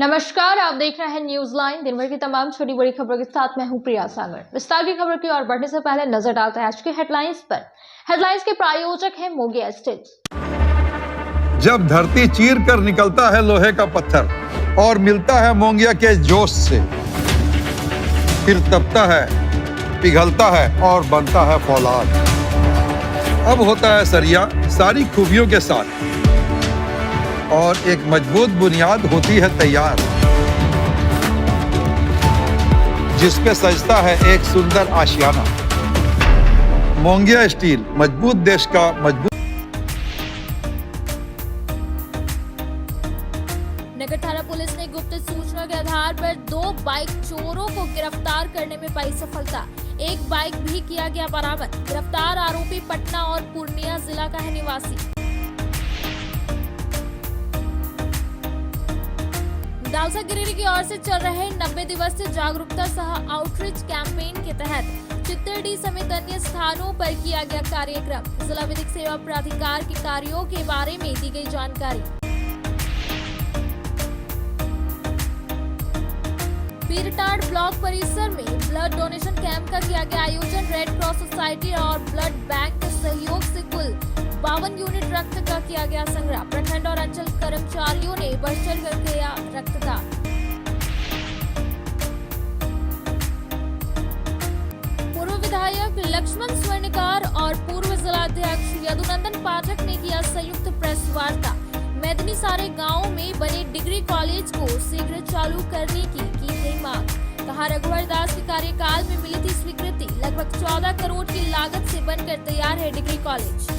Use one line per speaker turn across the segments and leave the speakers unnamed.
नमस्कार, आप देख रहे हैं न्यूज लाइन। दिन भर की तमाम छोटी बड़ी खबरों के साथ मैं हूं प्रिया सागर। विस्तार की खबर की ओर बढ़ने से पहले नजर डालते हैं आज की हेडलाइंस पर। हेडलाइंस के प्रायोजक हैं मोंगिया स्टील।
जब धरती चीर कर निकलता है लोहे का पत्थर और मिलता है मोंगिया के जोश से, फिर तपता है, पिघलता है और बनता है फौलाद। अब होता है सरिया सारी खूबियों के साथ और एक मजबूत बुनियाद होती है तैयार, जिस पे सजता है एक सुंदर आशियाना। मोंगिया स्टील, मजबूत देश का मजबूत।
नगर थाना पुलिस ने गुप्त सूचना के आधार पर 2 बाइक चोरों को गिरफ्तार करने में पाई सफलता। एक बाइक भी किया गया बरामद। गिरफ्तार आरोपी पटना और पूर्णिया जिला का है निवासी। दाउसा गिरिडीह की ओर से चल रहे 90 दिवसीय जागरूकता सह आउटरीच कैंपेन के तहत चित्तरडीह समेत अन्य स्थानों पर किया गया कार्यक्रम। जिला विधिक सेवा प्राधिकार के कार्यों के बारे में दी गई जानकारी। पीरटांड ब्लॉक परिसर में ब्लड डोनेशन कैंप का किया गया आयोजन। रेड क्रॉस सोसाइटी और ब्लड बैंक के सहयोग से कुल 52 यूनिट रक्त का किया गया संग्रह। प्रखंड और अंचल कर्मचारियों ने बढ़ चढ़ कर किया रक्तदान। पूर्व विधायक लक्ष्मण स्वर्णकार और पूर्व जिलाध्यक्ष यदुनंदन पाठक ने किया संयुक्त प्रेस वार्ता। मैदनी सारे गांव में बने डिग्री कॉलेज को शीघ्र चालू करने की गई मांग। कहा, रघुवर दास के कार्यकाल में मिली थी स्वीकृति। लगभग 14 करोड़ की लागत से बनकर तैयार है डिग्री कॉलेज।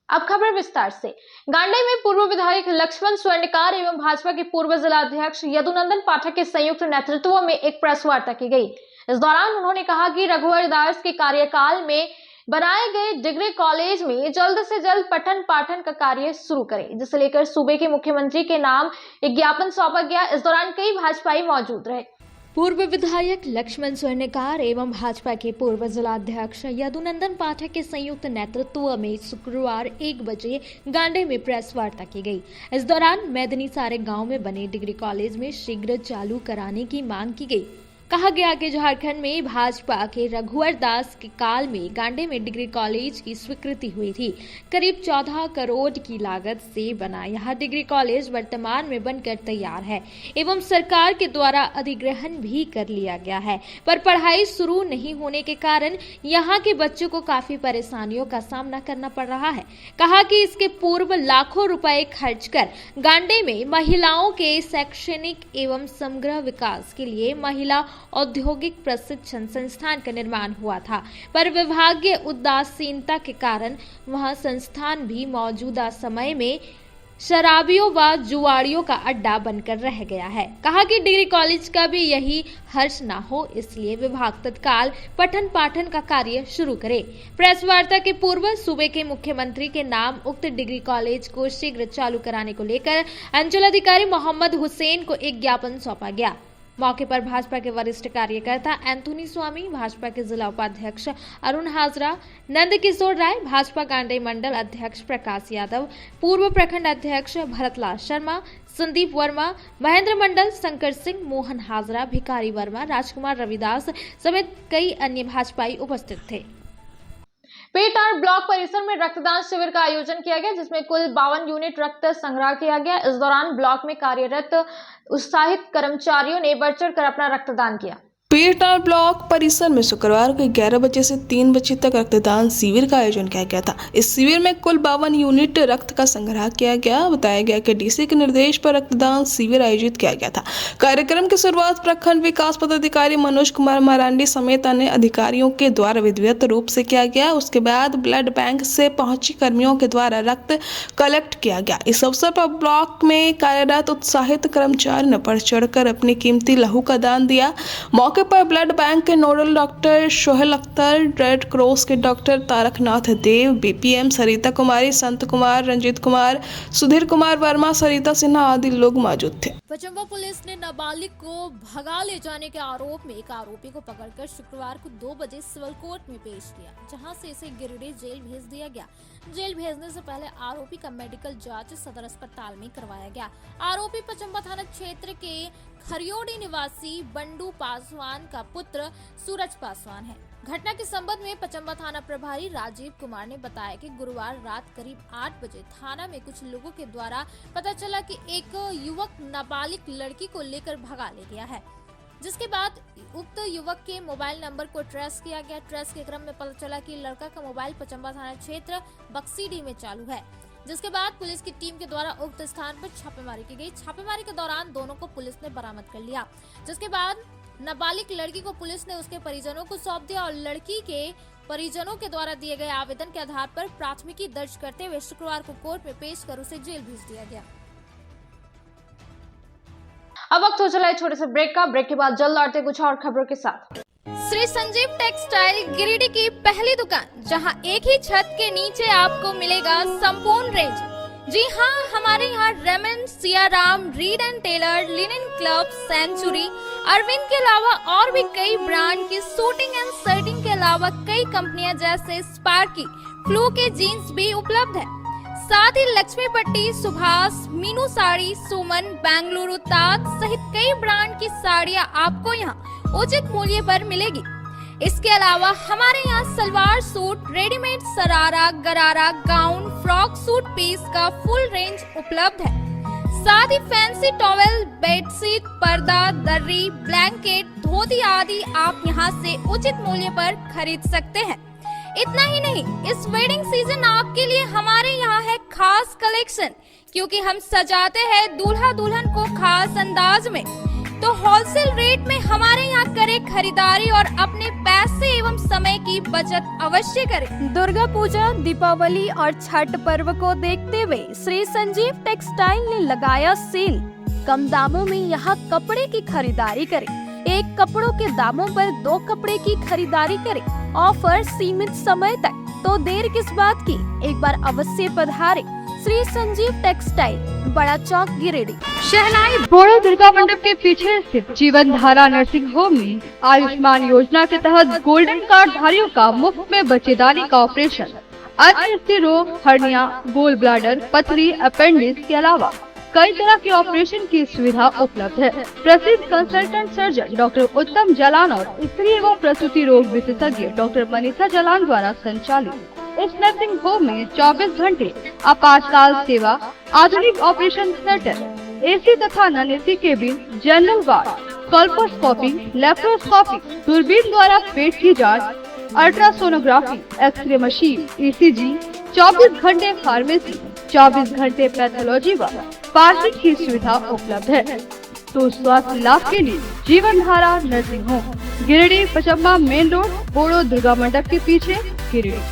अब खबर विस्तार से। गांडे में पूर्व विधायक लक्ष्मण स्वर्णकार एवं भाजपा के पूर्व जिलाध्यक्ष यदुनंदन पाठक के संयुक्त नेतृत्व में एक प्रेस वार्ता की गई। इस दौरान उन्होंने कहा कि रघुवर दास के कार्यकाल में बनाए गए डिग्री कॉलेज में जल्द से जल्द पठन पाठन का कार्य शुरू करें, जिसे लेकर सूबे के मुख्यमंत्री के नाम एक ज्ञापन सौंपा गया। इस दौरान कई भाजपाई मौजूद रहे।
पूर्व विधायक लक्ष्मण स्वर्णकार एवं भाजपा के पूर्व जिलाध्यक्ष यदुनंदन पाठक के संयुक्त नेतृत्व में शुक्रवार 1 बजे गांडे में प्रेस वार्ता की गई। इस दौरान मैदनी सारे गांव में बने डिग्री कॉलेज में शीघ्र चालू कराने की मांग की गई। कहा गया कि झारखंड में भाजपा के रघुवर दास के काल में गांडे में डिग्री कॉलेज की स्वीकृति हुई थी। करीब 14 करोड़ की लागत से बना यह डिग्री कॉलेज वर्तमान में बनकर तैयार है एवं सरकार के द्वारा अधिग्रहण भी कर लिया गया है, पर पढ़ाई शुरू नहीं होने के कारण यहाँ के बच्चों को काफी परेशानियों का सामना करना पड़ रहा है। कहा कि इसके पूर्व लाखों रुपए खर्च कर गांडे में महिलाओं के शैक्षणिक एवं समग्र विकास के लिए महिला औद्योगिक प्रशिक्षण संस्थान का निर्माण हुआ था, पर विभागीय उदासीनता के कारण वह संस्थान भी मौजूदा समय में शराबियों व जुआड़ियों का अड्डा बनकर रह गया है। कहा कि डिग्री कॉलेज का भी यही हर्ष न हो, इसलिए विभाग तत्काल पठन पाठन का कार्य शुरू करे। प्रेस वार्ता के पूर्व सूबे के मुख्यमंत्री के नाम उक्त डिग्री कॉलेज को शीघ्र चालू कराने को लेकर अंचल अधिकारी मोहम्मद हुसैन को एक ज्ञापन सौंपा गया। मौके पर भाजपा के वरिष्ठ कार्यकर्ता एंथोनी स्वामी, भाजपा के जिला उपाध्यक्ष अरुण हाजरा, नंद किशोर राय, भाजपा गांडे मंडल अध्यक्ष प्रकाश यादव, पूर्व प्रखंड अध्यक्ष भरतलाल शर्मा, संदीप वर्मा, महेंद्र मंडल, शंकर सिंह, मोहन हाजरा, भिकारी वर्मा, राजकुमार रविदास समेत कई अन्य भाजपाई उपस्थित थे।
पीरटांड ब्लॉक परिसर में रक्तदान शिविर का आयोजन किया गया, जिसमें कुल 52 यूनिट रक्त संग्रह किया गया। इस दौरान ब्लॉक में कार्यरत उत्साहित कर्मचारियों ने बढ़ चढ़ कर अपना रक्तदान किया।
पीरटांड ब्लॉक परिसर में शुक्रवार को 11 बजे से 3 बजे तक रक्तदान शिविर का आयोजन किया गया था। इस शिविर में कुल 52 यूनिट रक्त का संग्रह किया गया। बताया गया कि डीसी के निर्देश पर रक्तदान शिविर आयोजित किया गया था। कार्यक्रम की शुरुआत प्रखंड विकास पदाधिकारी मनोज कुमार मरांडी समेत अन्य अधिकारियों के द्वारा विधिवत रूप से किया गया। उसके बाद ब्लड बैंक से पहुंची कर्मियों के द्वारा रक्त कलेक्ट किया गया। इस अवसर पर ब्लॉक में कार्यरत उत्साहित कर्मचारियों ने बढ़ चढ़कर अपनी कीमती लहू का दान दिया। मौके मौके पर ब्लड बैंक के nodal doctor Sohail Akhtar, red cross के डॉक्टर तारकनाथ देव, बीपीएम सरिता कुमारी, संत कुमार, रंजीत कुमार, सुधीर कुमार वर्मा, सरिता सिन्हा आदि लोग मौजूद थे।
पचम्बा पुलिस ने नाबालिग को भगा ले जाने के आरोप में एक आरोपी को पकड़कर शुक्रवार को 2 बजे सिविल कोर्ट में पेश किया, जहां से इसे गिरिडीह जेल भेज दिया गया। जेल भेजने से पहले आरोपी का मेडिकल जांच सदर अस्पताल में करवाया गया। आरोपी पचम्बा थाना क्षेत्र के खरियोड़ी निवासी बंडू पासवान का पुत्र सूरज पासवान है। घटना के संबंध में पचम्बा थाना प्रभारी राजीव कुमार ने बताया कि गुरुवार रात करीब 8 बजे थाना में कुछ लोगों के द्वारा पता चला कि एक युवक नाबालिग लड़की को लेकर भगा ले गया है, जिसके बाद उक्त युवक के मोबाइल नंबर को ट्रेस किया गया। ट्रेस के क्रम में पता चला कि लड़का का मोबाइल पचम्बा थाना क्षेत्र बक्सीडीह में चालू है, जिसके बाद पुलिस की टीम के द्वारा उक्त स्थान पर छापेमारी की गई। छापेमारी के दौरान दोनों को पुलिस ने बरामद कर लिया, जिसके बाद नाबालिग लड़की को पुलिस ने उसके परिजनों को सौंप दिया और लड़की के परिजनों के द्वारा दिए गए आवेदन के आधार पर प्राथमिकी दर्ज करते हुए शुक्रवार को कोर्ट में पेश कर उसे जेल भेज दिया गया।
अब वक्त हो चला है छोटे से ब्रेक का। ब्रेक के बाद जल्द लौटते कुछ और खबरों के साथ।
श्री संजीव टेक्सटाइल गिरिडीह की पहली दुकान, जहां एक ही छत के नीचे आपको मिलेगा संपूर्ण रेंज। जी हाँ, हमारे यहाँ Raymond, Siyaram, Reid and Taylor, Linen Club, Century, Arvind के अलावा और भी कई ब्रांड की सूटिंग एंड शर्टिंग के अलावा कई कंपनियां जैसे स्पार्की, फ्लू के जीन्स भी उपलब्ध है। साथ ही लक्ष्मी पट्टी, सुभाष, मीनू साड़ी, सुमन, बेंगलुरु ताज सहित कई ब्रांड की साड़ियां आपको यहाँ उचित मूल्य पर मिलेगी। इसके अलावा हमारे यहाँ सलवार सूट, रेडीमेड सरारा, गरारा, गाउन, फ्रॉक सूट पीस का फुल रेंज उपलब्ध है। साथ ही फैंसी टॉवेल, बेडशीट, पर्दा, दर्री, ब्लैंकेट, धोती आदि आप यहाँ से उचित मूल्य पर खरीद सकते हैं। इतना ही नहीं, इस वेडिंग सीजन आपके लिए हमारे यहाँ है खास कलेक्शन, क्योंकि हम सजाते हैं दूल्हा दुल्हन को खास अंदाज में। तो होलसेल रेट में हमारे यहाँ करें खरीदारी और अपने पैसे एवं समय की बचत अवश्य करें।
दुर्गा पूजा, दीपावली और छठ पर्व को देखते हुए श्री संजीव टेक्सटाइल ने लगाया सेल। कम दामों में यहाँ कपड़े की खरीदारी करें। एक कपड़ों के दामों पर 2 कपड़े की खरीदारी करें। ऑफर सीमित समय तक, तो देर किस बात की, एक बार अवश्य पधारें। श्री संजीव टेक्सटाइल, बड़ा चौक, गिरिडीह।
शहनाई बोड़ो दुर्गा मंडप के पीछे स्थित जीवन धारा नर्सिंग होम में आयुष्मान योजना के तहत गोल्डन कार्ड धारियों का मुफ्त में बच्चेदानी का ऑपरेशन, अन्य स्थिर रोग, हर्निया, गोल ब्लैडर, पथरी, अपेंडिक्स के अलावा कई तरह के ऑपरेशन की सुविधा उपलब्ध है। प्रसिद्ध कंसल्टेंट सर्जन डॉक्टर उत्तम जलान और स्त्री एवं प्रसूति रोग विशेषज्ञ डॉक्टर मनीषा जलान द्वारा संचालित इस नर्सिंग होम में 24 घंटे आपातकाल सेवा, आधुनिक ऑपरेशन थिएटर, एसी तथा non AC cabin, general ward, colposcopy, laparoscopy, दूरबीन द्वारा पेट की जांच, अल्ट्रासोनोग्राफी, एक्सरे मशीन, ईसीजी, 24 घंटे फार्मेसी, 24 घंटे पैथोलॉजी व पार्किंग की सुविधा उपलब्ध है। तो स्वास्थ्य लाभ के लिए Jeevan Dhara nursing home, Giridih, Pachamba main road, Bodo Durga Mandap के पीछे, Giridih.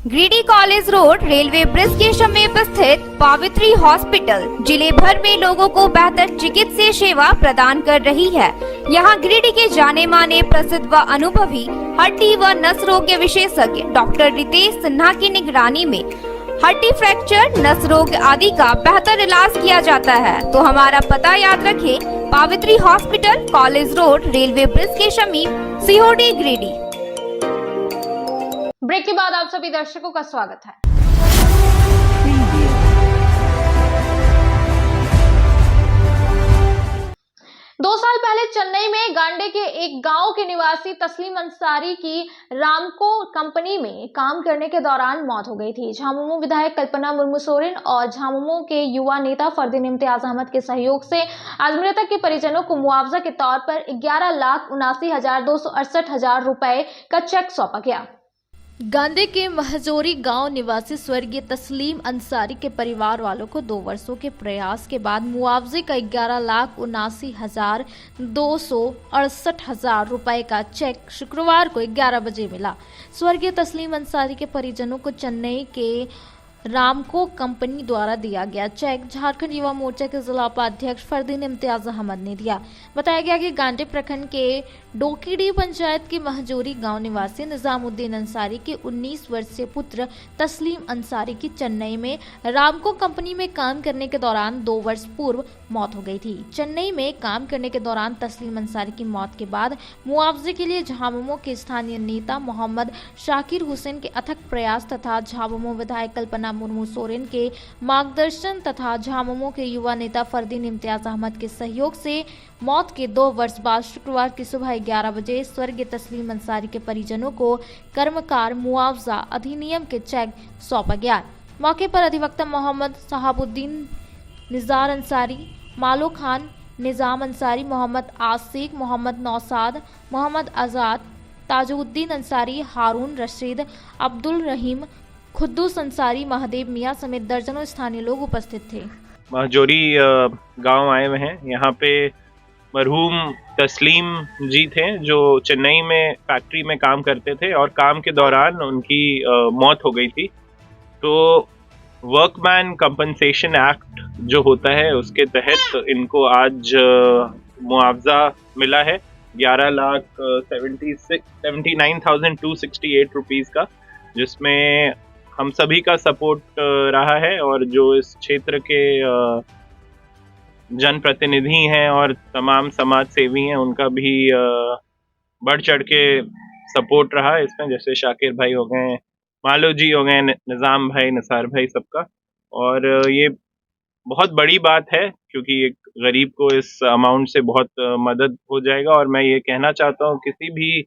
Giridih college road railway bridge के समीप स्थित पावित्री हॉस्पिटल जिले भर में लोगों को बेहतर चिकित्सीय सेवा प्रदान कर रही है। यहाँ गिरिडीह के जाने माने, प्रसिद्ध व अनुभवी हड्डी व नस रोग के विशेषज्ञ डॉक्टर रितेश सिन्हा की निगरानी में हड्डी फ्रैक्चर, नस रोग आदि का बेहतर इलाज किया जाता है। तो हमारा पता याद रखें, Pavitri hospital, college road, railway bridge के समीप, सीहोडी, गिरिडीह।
ब्रेक के बाद आप सभी दर्शकों का स्वागत है। 2 साल पहले चेन्नई में गांडे के एक गांव के निवासी तस्लीम अंसारी की रामको कंपनी में काम करने के दौरान मौत हो गई थी। झामुमो विधायक कल्पना मुर्मू सोरेन और झामुमो के युवा नेता फरदीन इम्तियाज अहमद के सहयोग से आज मृतक के परिजनों को मुआवजा के तौर पर 11,79,268 रुपए का चेक सौंपा गया।
गांडे के महजोरी गांव निवासी स्वर्गीय तस्लीम अंसारी के परिवार वालों को 2 वर्षों के प्रयास के बाद मुआवजे का 11,79,268 रुपए का चेक शुक्रवार को 11 बजे मिला। स्वर्गीय तस्लीम अंसारी के परिजनों को चेन्नई के रामको कंपनी द्वारा दिया गया चेक झारखंड युवा मोर्चा के जिला उपाध्यक्ष फरदीन इम्तियाज अहमद ने दिया। बताया गया कि गांडे प्रखंड के डोकीडी पंचायत के महजोरी गांव निवासी निजामुद्दीन अंसारी के 19 वर्षीय पुत्र तस्लीम अंसारी की चेन्नई में रामको कंपनी में काम करने के दौरान 2 वर्ष पूर्व मौत हो गई थी। चेन्नई में काम करने के दौरान तस्लीम अंसारी की मौत के बाद मुआवजे के लिए झामुमो के स्थानीय नेता मोहम्मद शाकिर हुसैन के अथक प्रयास तथा झामुमो विधायक कल्पना मुर्मू सोरेन के मार्गदर्शन तथा झामुमो के युवा नेता फरदीन इम्तियाज अहमद के सहयोग से मौत के 2 वर्ष बाद शुक्रवार की सुबह 11 बजे स्वर्गीय तस्लीम अंसारी के परिजनों को कर्मकार मुआवजा अधिनियम के चेक सौंपा गया। मौके पर अधिवक्ता मोहम्मद सहाबुद्दीन, निजार अंसारी, मालो खान, निजाम अंसारी, मोहम्मद आसिक, मोहम्मद नौसाद, मोहम्मद आज़ाद, ताजुद्दीन अंसारी, हारून रशीद, अब्दुल रहीम, खुद्दूस अंसारी, महादेव मियाँ समेत दर्जनों स्थानीय लोग उपस्थित थे।
महजोरी गांव आए हुए हैं। यहाँ पे मरहूम तस्लीम जी थे जो चेन्नई में फैक्ट्री में काम करते थे और काम के दौरान उनकी मौत हो गई थी। तो वर्कमैन कंपनसेशन एक्ट जो होता है उसके तहत इनको आज मुआवजा मिला है 11,79,268 रुपीज़ का, जिसमें हम सभी का सपोर्ट रहा है और जो इस क्षेत्र के जनप्रतिनिधि हैं और तमाम समाज सेवी हैं उनका भी बढ़ चढ़ के सपोर्ट रहा इसमें, जैसे शाकिर भाई हो गए, मालो जी हो गए, निज़ाम भाई, निसार भाई, सबका। और ये बहुत बड़ी बात है क्योंकि एक गरीब को इस अमाउंट से बहुत मदद हो जाएगा। और मैं ये कहना चाहता हूँ किसी भी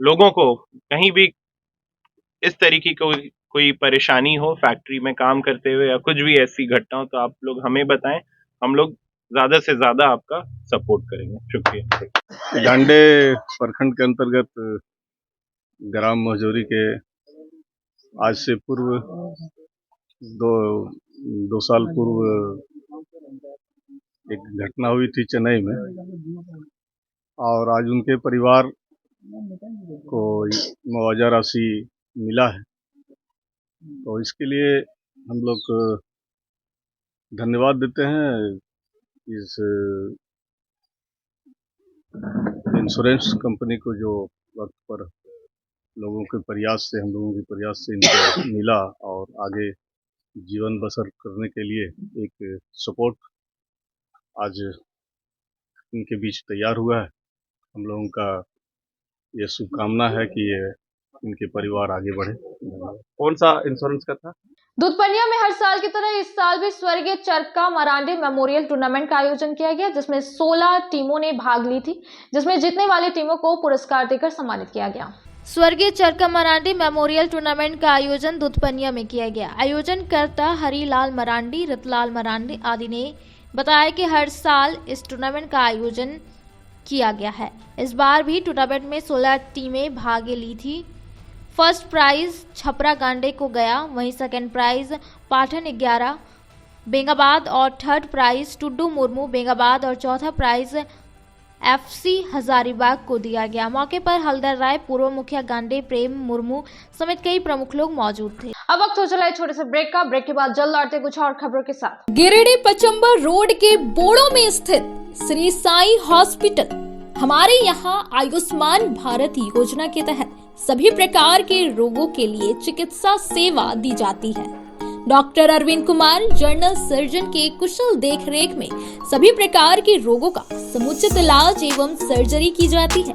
लोगों को कहीं भी इस तरीके कोई परेशानी हो फैक्ट्री में काम करते हुए या कुछ भी ऐसी घटना हो तो आप लोग हमें बताएं, हम लोग ज़्यादा से ज़्यादा आपका सपोर्ट करेंगे। शुक्रिया।
गांडे प्रखंड के अंतर्गत ग्राम महजोरी के आज से पूर्व दो साल पूर्व एक घटना हुई थी चेन्नई में और आज उनके परिवार को मुआवजा राशि मिला है। तो इसके लिए हम लोग धन्यवाद देते हैं इस इंश्योरेंस कंपनी को जो वक्त पर लोगों के प्रयास से, हम लोगों के प्रयास से इनको मिला और आगे जीवन बसर करने के लिए एक सपोर्ट आज इनके बीच तैयार हुआ है। हम लोगों का ये शुभकामना है कि ये इनके परिवार आगे बढ़े।
कौन सा इंश्योरेंस का था?
दुधपनिया में हर साल की तरह इस साल भी स्वर्गीय चरका मरांडी मेमोरियल टूर्नामेंट का आयोजन किया गया, जिसमें 16 टीमों ने भाग ली थी, जिसमें जीतने वाली टीमों को पुरस्कार देकर सम्मानित किया गया। स्वर्गीय चरका मरांडी मेमोरियल टूर्नामेंट का आयोजन दुधपनिया में किया गया। आयोजनकर्ता हरिलाल मरांडी, रतलाल मरांडी आदि ने बताया कि हर साल इस टूर्नामेंट का आयोजन किया गया है। इस बार भी टूर्नामेंट में 16 टीमें भाग ली थी। फर्स्ट प्राइज छपरा गांडे को गया, वहीं सेकंड प्राइज पाटन 11 बेंगाबाद और थर्ड प्राइज टुड्डू मुर्मू बेंगाबाद और चौथा प्राइज FC हजारीबाग को दिया गया। मौके पर हलदर राय, पूर्व मुखिया गांडे प्रेम मुर्मू समेत कई प्रमुख लोग मौजूद थे। अब वक्त हो चला है छोटे से ब्रेक का। ब्रेक के बाद जल्द लौटते कुछ और खबरों के साथ।
गिरिडीह पचंबर रोड के बोड़ो में स्थित श्री साई हॉस्पिटल। हमारे यहाँ आयुष्मान भारत योजना के तहत सभी प्रकार के रोगों के लिए चिकित्सा सेवा दी जाती है। Doctor Arvind Kumar general surgeon के कुशल देखरेख में सभी प्रकार के रोगों का समुचित इलाज एवं सर्जरी की जाती है।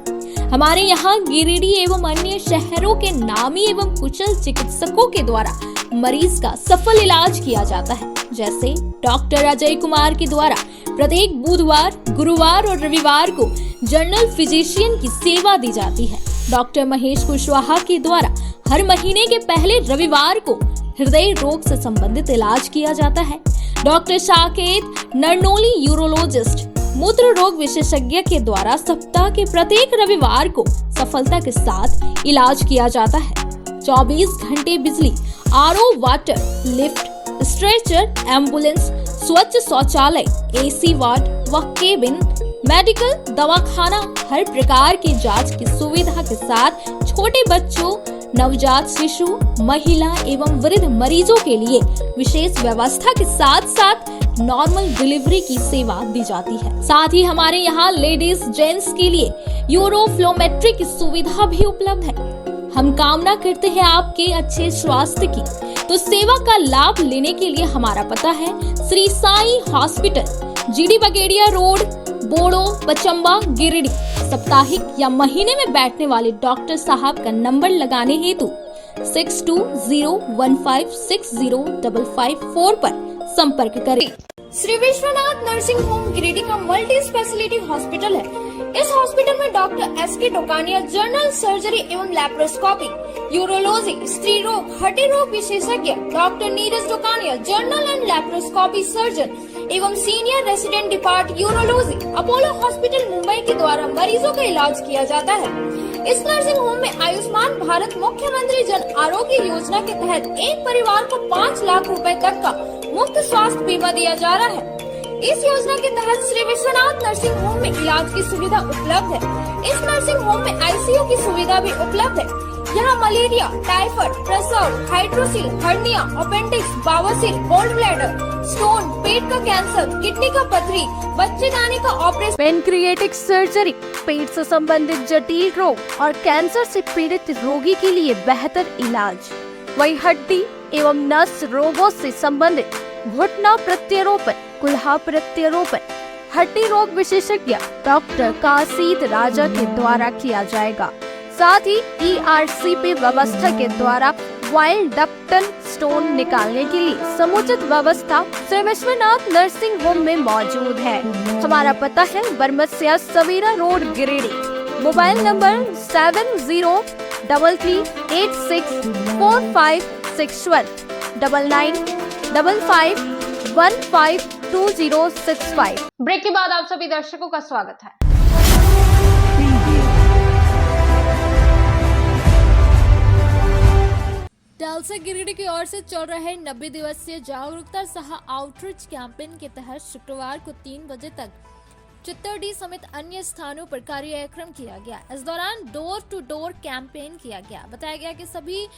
हमारे यहाँ गिरिडीह एवं अन्य शहरों के नामी एवं कुशल चिकित्सकों के द्वारा मरीज का सफल इलाज किया जाता है। जैसे डॉक्टर अजय कुमार के द्वारा प्रत्येक बुधवार, गुरुवार और रविवार को जनरल फिजिशियन की सेवा दी जाती है। डॉक्टर महेश कुशवाहा के द्वारा हर महीने के पहले रविवार को हृदय रोग से संबंधित इलाज किया जाता है। डॉक्टर साकेत नरनोली यूरोलॉजिस्ट
मूत्र रोग विशेषज्ञ के द्वारा सप्ताह के प्रत्येक रविवार को सफलता के साथ इलाज किया जाता है। 24 घंटे बिजली, RO water, lift, stretcher, ambulance, स्वच्छ शौचालय, एसी वार्ड व केबिन, मेडिकल, दवाखाना, हर प्रकार की जांच की सुविधा के साथ छोटे बच्चों, नवजात शिशु, महिला एवं वृद्ध मरीजों के लिए विशेष व्यवस्था के साथ साथ नॉर्मल डिलीवरी की सेवा दी जाती है। साथ ही हमारे यहाँ लेडीज जेंट्स के लिए यूरोफ्लोमेट्री की सुविधा भी उपलब्ध है। हम कामना करते हैं आपके अच्छे स्वास्थ्य की, तो सेवा का लाभ लेने के लिए हमारा पता है Shri Sai hospital, GD Bagedia road, Bodo, Pachamba, Giridih. साप्ताहिक या महीने में बैठने वाले डॉक्टर साहब का नंबर लगाने हेतु 6201560554 पर संपर्क करें।
श्री विश्वनाथ नर्सिंग होम गिरिडीह का मल्टी स्पेशलिटी हॉस्पिटल है। इस हॉस्पिटल में doctor S K. Tokania general surgery एवं लैप्रोस्कोपी, यूरोलॉजी, स्त्री रोग, हड्डी रोग विशेषज्ञ, doctor Neeraj Tokania general and laparoscopy surgeon एवं senior resident depart urology, Apollo hospital Mumbai के द्वारा मरीजों का इलाज किया जाता है। इस नर्सिंग होम में आयुष्मान भारत मुख्यमंत्री जन आरोग्य योजना के तहत एक परिवार को 5 लाख रुपए तक का मुफ्त स्वास्थ्य बीमा दिया जा रहा है। इस योजना के तहत श्री विश्वनाथ नर्सिंग होम में इलाज की सुविधा उपलब्ध है। इस नर्सिंग होम में आईसीयू की सुविधा भी उपलब्ध है। यहाँ मलेरिया, टाइफाइड, प्रसव, हाइड्रोसिल, हर्निया, अपेंडिक्स, बावसीर, गोल्ड ब्लैडर, स्टोन, पेट का कैंसर, किडनी का पथरी, बच्चेदानी का ऑपरेशन,
पेनक्रिएटिक सर्जरी, पेट से संबंधित जटिल रोग और कैंसर से पीड़ित रोगी के लिए बेहतर इलाज, वही हड्डी एवं नस रोगों से संबंधित घुटना प्रत्यारोपण, कुल्हा प्रत्यारोपण, हड्डी रोग विशेषज्ञ डॉक्टर कासिद राजा के द्वारा किया जाएगा। साथ ही ERCP व्यवस्था के द्वारा वाइल्ड डक्टन स्टोन निकालने के लिए समुचित व्यवस्था श्री विश्वनाथ नर्सिंग होम में मौजूद है। हमारा पता है Baramasia Savera road, Giridih. Mobile number 7033864561 9955152065।
Break के बाद आप सभी दर्शकों का स्वागत है।
डालसा गिरिडीह की ओर से चल रहे 90 दिवसीय जागरूकता सह आउटरीच कैंपेन के तहत शुक्रवार को 3 बजे तक चित्तौड़ी समेत अन्य स्थानों पर कार्यक्रम किया गया। इस दौरान डोर टू डोर कैंपेन किया गया। बताया गया कि सभी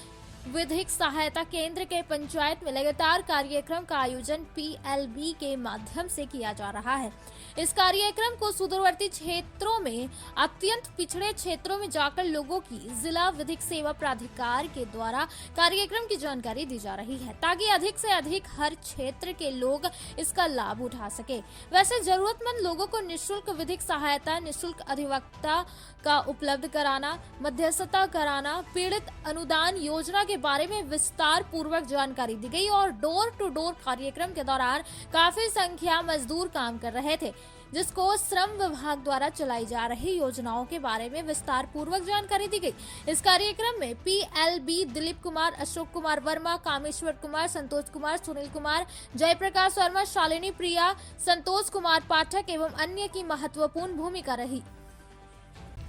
विधिक सहायता केंद्र के पंचायत में लगातार कार्यक्रम का आयोजन PLB के माध्यम से किया जा रहा है। इस कार्यक्रम को सुदूरवर्ती क्षेत्रों में अत्यंत पिछड़े क्षेत्रों में जाकर लोगों की जिला विधिक सेवा प्राधिकार के द्वारा कार्यक्रम की जानकारी दी जा रही है, ताकि अधिक से अधिक हर क्षेत्र के लोग इसका लाभ उठा सके। वैसे जरूरतमंद लोगों को निःशुल्क विधिक सहायता, निःशुल्क अधिवक्ता का उपलब्ध कराना, मध्यस्थता कराना, पीड़ित अनुदान योजना के बारे में विस्तार पूर्वक जानकारी दी गई और डोर टू डोर कार्यक्रम के दौरान काफी संख्या मजदूर काम कर रहे थे, जिसको श्रम विभाग द्वारा चलाई जा रही योजनाओं के बारे में विस्तार पूर्वक जानकारी दी गई। इस कार्यक्रम में PLB दिलीप कुमार, अशोक कुमार वर्मा, कामेश्वर कुमार, संतोष कुमार, सुनील कुमार, जयप्रकाश वर्मा, शालिनी प्रिया, संतोष कुमार पाठक एवं अन्य की महत्वपूर्ण भूमिका रही।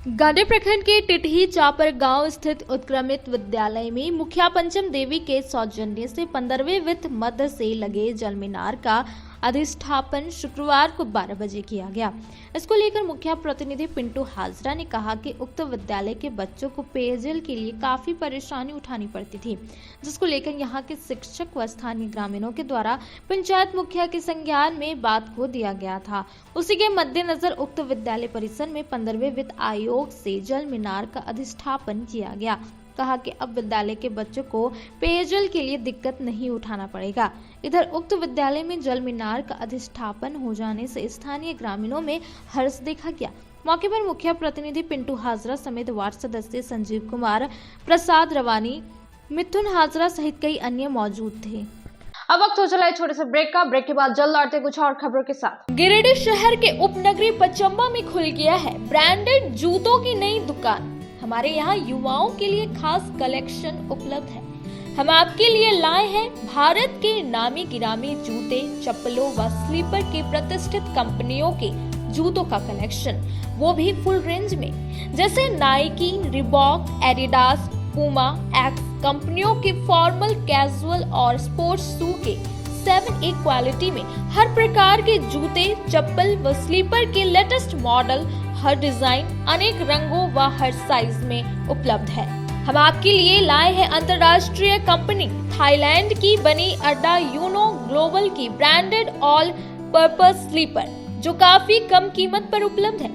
गांधी प्रखंड के टिटही चापर गांव स्थित उत्क्रमित विद्यालय में मुखिया पंचम देवी के सौजन्य से 15वें वित्त मद से लगे जल मीनार का अधिष्ठापन शुक्रवार को 12 बजे किया गया। इसको लेकर मुखिया प्रतिनिधि पिंटू हाजरा ने कहा कि उक्त विद्यालय के बच्चों को पेयजल के लिए काफी परेशानी उठानी पड़ती थी, जिसको लेकर यहां के शिक्षक व स्थानीय ग्रामीणों के द्वारा पंचायत मुखिया के संज्ञान में बात को दिया गया था। उसी के मद्देनजर उक्त विद्यालय परिसर में 15वें वित्त आयोग से जल मीनार का अधिष्ठापन किया गया। कहा कि अब विद्यालय के बच्चों को पेयजल के लिए दिक्कत नहीं उठाना पड़ेगा। इधर उक्त विद्यालय में जल मीनार का अधिष्ठापन हो जाने से स्थानीय ग्रामीणों में हर्ष देखा गया। मौके पर मुखिया प्रतिनिधि पिंटू हाजरा समेत वार्ड सदस्य संजीव कुमार, प्रसाद रवानी, मिथुन हाजरा सहित कई अन्य मौजूद थे।
अब वक्त हो चला है छोटे से ब्रेक का। ब्रेक के बाद जल्द लौटते कुछ और खबरों के साथ।
गिरिडीह शहर के उपनगरी पचम्बा में खुल गया है ब्रांडेड जूतों की नई दुकान। हमारे यहाँ युवाओं के लिए खास कलेक्शन उपलब्ध है। हम आपके लिए लाए हैं भारत के नामी गिरामी जूते, चप्पलों व स्लीपर के प्रतिष्ठित कंपनियों के जूतों का कलेक्शन, वो भी फुल रेंज में, जैसे Nike, Reebok, Adidas, Puma, x कंपनियों के फॉर्मल, कैजुअल और स्पोर्ट्स शू के 7A क्वालिटी में हर प्रकार के जूते, चप्पल व स्लीपर के लेटेस्ट मॉडल, हर डिजाइन, अनेक रंगों व हर साइज में उपलब्ध है। हम आपके लिए लाए हैं अंतर्राष्ट्रीय कंपनी थाईलैंड की बनी अड्डा यूनो ग्लोबल की ब्रांडेड ऑल पर्पस स्लीपर, जो काफी कम कीमत पर उपलब्ध है।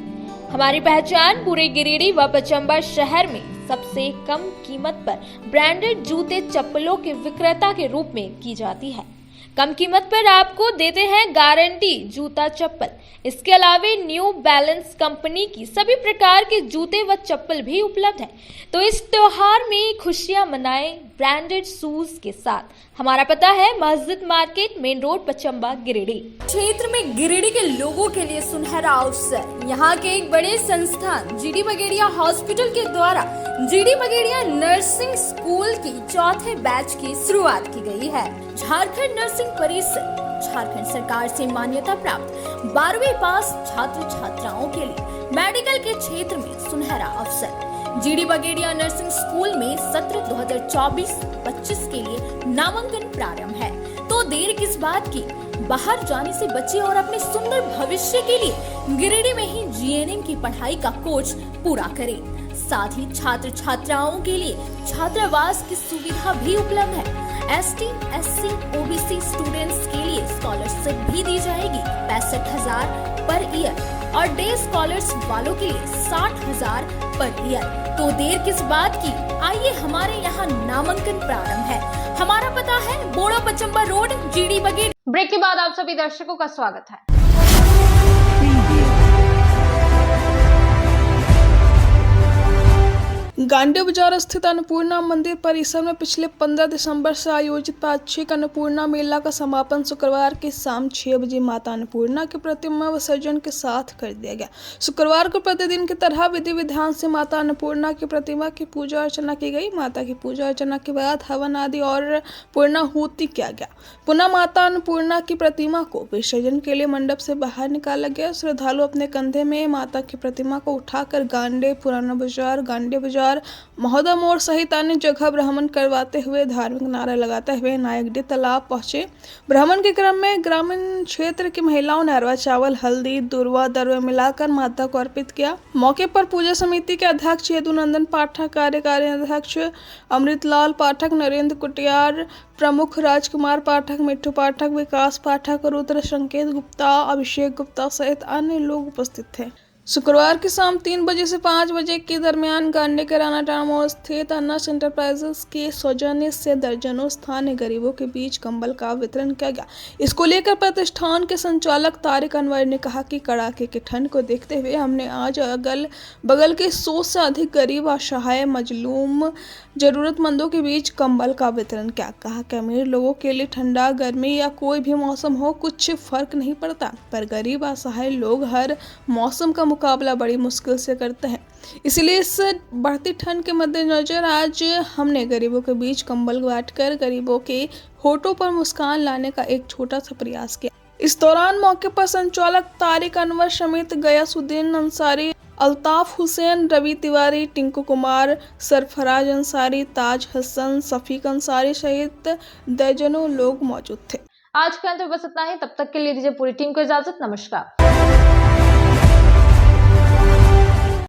हमारी पहचान पूरे गिरिडीह व पचंबा शहर में सबसे कम कीमत पर ब्रांडेड जूते चप्पलों के विक्रेता के रूप में की जाती है। कम कीमत पर आपको देते हैं गारंटी जूता चप्पल। इसके अलावा न्यू बैलेंस कंपनी की सभी प्रकार के जूते व चप्पल भी उपलब्ध है। तो इस त्योहार में खुशियां मनाएं ब्रांडेड शूज के साथ। हमारा पता है मस्जिद market, main road, Pachamba, Giridih.
क्षेत्र में गिरिडीह के लोगों के लिए सुनहरा अवसर। यहाँ के एक बड़े संस्थान जीडी बगेड़िया हॉस्पिटल के द्वारा जीडी बगेड़िया नर्सिंग स्कूल की 4थे बैच की शुरुआत की गई है। झारखंड नर्सिंग परिषद झारखंड सरकार से मान्यता प्राप्त 12वीं पास छात्र छात्राओं के लिए मेडिकल के क्षेत्र में सुनहरा अवसर। जीडी बगेड़िया नर्सिंग स्कूल में सत्र 2024-25 के लिए नामांकन प्रारंभ है। तो देर किस बात की, बाहर जाने से बचे और अपने सुंदर भविष्य के लिए गिरिडीह में ही जीएनएम की पढ़ाई का कोर्स पूरा करें। साथ ही छात्र छात्राओं के लिए छात्रावास की सुविधा भी उपलब्ध है। ST, SC, OBC स्टूडेंट्स के लिए स्कॉलरशिप भी दी जाएगी 65,000 पर ईयर और डे स्कॉलर्स वालों के लिए 60,000 पर ईयर। तो देर किस बात की, आइए हमारे यहाँ नामांकन प्रारंभ है। हमारा पता है Bora Pachamba road, GD Bagedia.
Break के बाद आप सभी दर्शकों का स्वागत है।
गांडे बाजार स्थित अन्नपूर्णा मंदिर परिसर में पिछले 15 दिसंबर से आयोजित पाक्षिक अन्नपूर्णा मेला का समापन शुक्रवार की शाम 6 बजे माता अन्नपूर्णा की प्रतिमा विसर्जन के साथ कर दिया गया। शुक्रवार को प्रतिदिन की तरह विधि विधान से माता अन्नपूर्णा की प्रतिमा की पूजा अर्चना की गई। माता की पूजा अर्चना के बाद हवन आदि और पूर्णाहुति किया गया। पुनः माता अन्नपूर्णा की प्रतिमा को विसर्जन के लिए मंडप से बाहर निकाला गया। श्रद्धालु अपने कंधे में माता की प्रतिमा को उठाकर गांडे, पुराना बाजार, गांडे बाजार, महोदय मोड़ सहित अन्य जगह भ्रमण करवाते हुए धार्मिक नारा लगाते हुए नायकडी तालाब पहुंचे। भ्रमण के क्रम में ग्रामीण क्षेत्र की महिलाओं ने अरवा चावल, हल्दी, दूर्वा, दरवा मिलाकर माता को अर्पित किया। मौके पर पूजा समिति के अध्यक्ष यदुनंदन पाठक, कार्यकारी अध्यक्ष अमृतलाल पाठक, नरेंद्र कुटियार, प्रमुख राजकुमार पाठक, मिट्टू पाठक, विकास पाठक, रुद्र संकेत गुप्ता, अभिषेक गुप्ता सहित अन्य लोग उपस्थित थे। शुक्रवार की शाम 3 बजे से 5 बजे के दरमियान गांडे के राणा टाउन मोड़ स्थित अन्नास एंटरप्राइजेस के सौजन्य से दर्जनों स्थानीय गरीबों के बीच कंबल का वितरण किया गया। इसको लेकर प्रतिष्ठान के संचालक तारिक अनवर ने कहा कि कड़ाके की ठंड को देखते हुए हमने आज अगल बगल के 100 से अधिक गरीब, असहाय, मजलूम, जरूरतमंदों के बीच कंबल का वितरण किया। कहा कि अमीर लोगों के लिए ठंडा, गर्मी या कोई भी मौसम हो कुछ फर्क नहीं पड़ता, पर गरीब, असहाय लोग हर मौसम का मुकाबला बड़ी मुश्किल से करते हैं। इसलिए इस बढ़ती ठंड के मद्देनजर आज हमने गरीबों के बीच कंबल बांटकर गरीबों के होठों पर मुस्कान लाने का एक छोटा सा प्रयास किया। इस दौरान मौके पर संचालक तारिक अनवर समेत गयासुद्दीन अंसारी, अल्ताफ हुसैन, रवि तिवारी, टिंकू कुमार, सरफराज अंसारी, ताज हसन, सफीक अंसारी सहित दर्जनों लोग मौजूद थे।
आज के अंत में बस इतना ही। तब तक के लिए दीजिए पूरी टीम को इजाजत। नमस्कार।